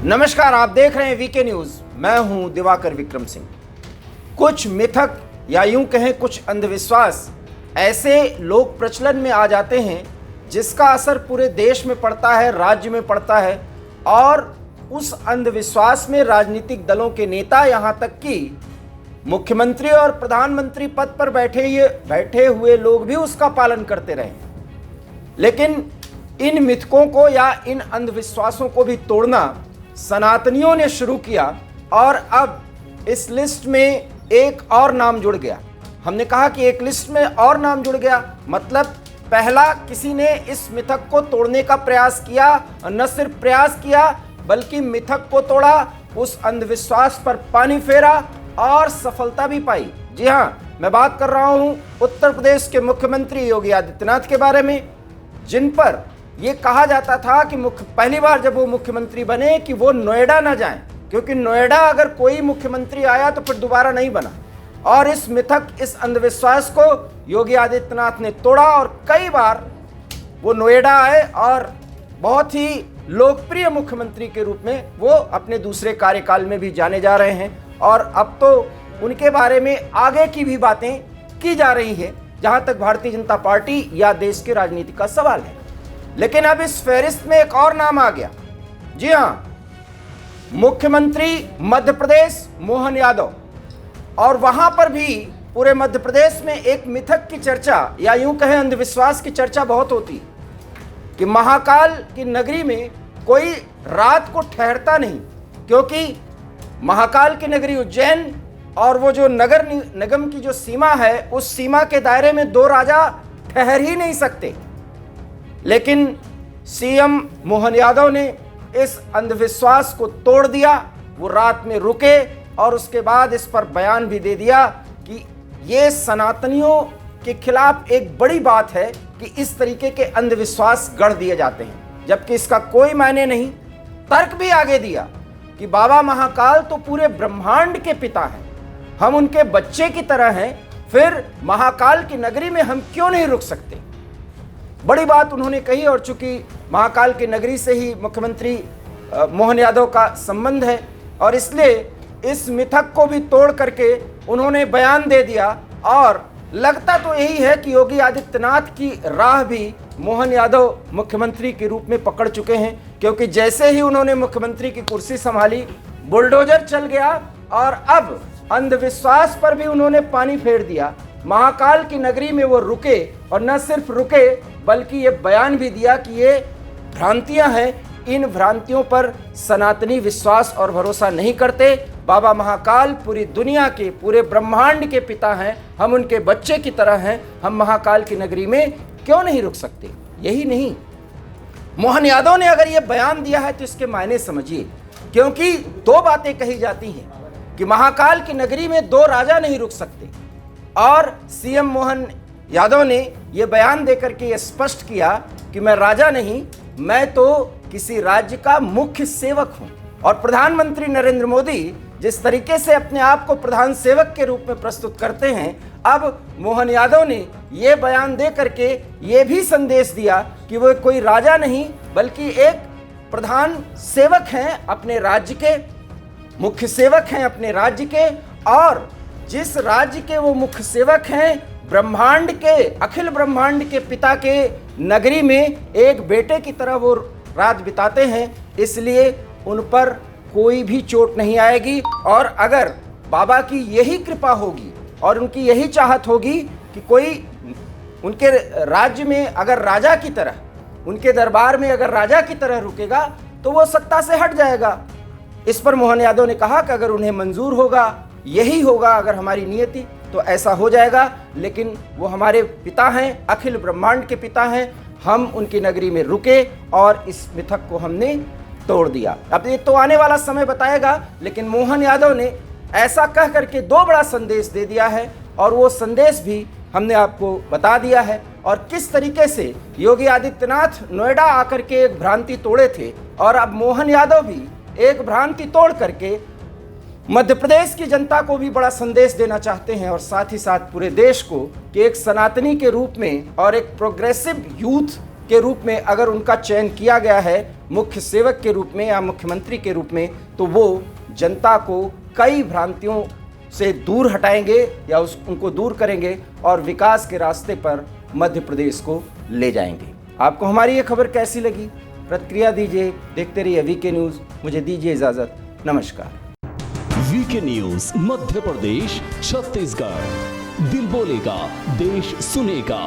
नमस्कार, आप देख रहे हैं वीके न्यूज। मैं हूं दिवाकर विक्रम सिंह। कुछ मिथक या यूं कहें कुछ अंधविश्वास ऐसे लोक प्रचलन में आ जाते हैं जिसका असर पूरे देश में पड़ता है, राज्य में पड़ता है, और उस अंधविश्वास में राजनीतिक दलों के नेता यहां तक कि मुख्यमंत्री और प्रधानमंत्री पद पर बैठे हुए लोग भी उसका पालन करते रहे। लेकिन इन मिथकों को या इन अंधविश्वासों को भी तोड़ना सनातनियों ने शुरू किया और अब इस लिस्ट में एक और नाम जुड़ गया। हमने कहा कि एक लिस्ट में और नाम जुड़ गया, मतलब पहला किसी ने इस मिथक को तोड़ने का प्रयास किया, न सिर्फ प्रयास किया बल्कि मिथक को तोड़ा, उस अंधविश्वास पर पानी फेरा और सफलता भी पाई। जी हाँ, मैं बात कर रहा हूं उत्तर प्रदेश के मुख्यमंत्री योगी आदित्यनाथ के बारे में, जिन पर यह कहा जाता था कि पहली बार जब वो मुख्यमंत्री बने कि वो नोएडा ना जाएं, क्योंकि नोएडा अगर कोई मुख्यमंत्री आया तो फिर दोबारा नहीं बना। और इस मिथक, इस अंधविश्वास को योगी आदित्यनाथ ने तोड़ा और कई बार वो नोएडा आए और बहुत ही लोकप्रिय मुख्यमंत्री के रूप में वो अपने दूसरे कार्यकाल में भी जाने जा रहे हैं। और अब तो उनके बारे में आगे की भी बातें की जा रही है, जहां तक भारतीय जनता पार्टी या देश की राजनीति का सवाल है। लेकिन अब इस फहरिस्त में एक और नाम आ गया। जी हां, मुख्यमंत्री मध्य प्रदेश मोहन यादव। और वहां पर भी पूरे मध्य प्रदेश में एक मिथक की चर्चा या यूं कहें अंधविश्वास की चर्चा बहुत होती है कि महाकाल की नगरी में कोई रात को ठहरता नहीं, क्योंकि महाकाल की नगरी उज्जैन और वो जो नगर निगम की जो सीमा है, उस सीमा के दायरे में दो राजा ठहर ही नहीं सकते। लेकिन सीएम मोहन यादव ने इस अंधविश्वास को तोड़ दिया। वो रात में रुके और उसके बाद इस पर बयान भी दे दिया कि ये सनातनियों के खिलाफ एक बड़ी बात है कि इस तरीके के अंधविश्वास गढ़ दिए जाते हैं, जबकि इसका कोई मायने नहीं। तर्क भी आगे दिया कि बाबा महाकाल तो पूरे ब्रह्मांड के पिता हैं, हम उनके बच्चे की तरह हैं, फिर महाकाल की नगरी में हम क्यों नहीं रुक सकते। बड़ी बात उन्होंने कही। और चूंकि महाकाल की नगरी से ही मुख्यमंत्री मोहन यादव का संबंध है और इसलिए इस मिथक को भी तोड़ करके उन्होंने बयान दे दिया। और लगता तो यही है कि योगी आदित्यनाथ की राह भी मोहन यादव मुख्यमंत्री के रूप में पकड़ चुके हैं, क्योंकि जैसे ही उन्होंने मुख्यमंत्री की कुर्सी संभाली, बुलडोजर चल गया और अब अंधविश्वास पर भी उन्होंने पानी फेर दिया। महाकाल की नगरी में वो रुके और न सिर्फ रुके बल्कि ये बयान भी दिया कि ये भ्रांतियां हैं, इन भ्रांतियों पर सनातनी विश्वास और भरोसा नहीं करते। बाबा महाकाल पूरी दुनिया के, पूरे ब्रह्मांड के पिता हैं, हम उनके बच्चे की तरह हैं, हम महाकाल की नगरी में क्यों नहीं रुक सकते। यही नहीं, मोहन यादव ने अगर ये बयान दिया है तो इसके मायने समझिए, क्योंकि दो बातें कही जाती हैं कि महाकाल की नगरी में दो राजा नहीं रुक सकते, और सीएम मोहन यादव ने यह बयान देकर के यह स्पष्ट किया कि मैं राजा नहीं, मैं तो किसी राज्य का मुख्य सेवक हूं। और प्रधानमंत्री नरेंद्र मोदी जिस तरीके से अपने आप को प्रधान सेवक के रूप में प्रस्तुत करते हैं, अब मोहन यादव ने यह बयान दे करके यह भी संदेश दिया कि वो कोई राजा नहीं बल्कि एक प्रधान सेवक हैं अपने राज्य के, मुख्य सेवक हैं अपने राज्य के। और जिस राज्य के वो मुख्य सेवक हैं, ब्रह्मांड के, अखिल ब्रह्मांड के पिता के नगरी में एक बेटे की तरह वो रात बिताते हैं, इसलिए उन पर कोई भी चोट नहीं आएगी। और अगर बाबा की यही कृपा होगी और उनकी यही चाहत होगी कि कोई उनके राज्य में अगर राजा की तरह, उनके दरबार में अगर राजा की तरह रुकेगा तो वो सत्ता से हट जाएगा। इस पर मोहन यादव ने कहा कि अगर उन्हें मंजूर होगा, यही होगा अगर हमारी नियति, तो ऐसा हो जाएगा। लेकिन वो हमारे पिता हैं, अखिल ब्रह्मांड के पिता हैं, हम उनकी नगरी में रुके और इस मिथक को हमने तोड़ दिया। अब ये तो आने वाला समय बताएगा, लेकिन मोहन यादव ने ऐसा कह करके दो बड़ा संदेश दे दिया है और वो संदेश भी हमने आपको बता दिया है। और किस तरीके से योगी आदित्यनाथ नोएडा आकर के एक भ्रांति तोड़े थे और अब मोहन यादव भी एक भ्रांति तोड़ करके मध्य प्रदेश की जनता को भी बड़ा संदेश देना चाहते हैं और साथ ही साथ पूरे देश को कि एक सनातनी के रूप में और एक प्रोग्रेसिव यूथ के रूप में अगर उनका चयन किया गया है, मुख्य सेवक के रूप में या मुख्यमंत्री के रूप में, तो वो जनता को कई भ्रांतियों से दूर हटाएंगे या उनको दूर करेंगे और विकास के रास्ते पर मध्य प्रदेश को ले जाएंगे। आपको हमारी ये खबर कैसी लगी? प्रतिक्रिया दीजिए। देखते रहिए वीके न्यूज़। मुझे दीजिए इजाज़त। नमस्कार। वीके न्यूज़ मध्य प्रदेश छत्तीसगढ़, दिल बोलेगा देश सुनेगा।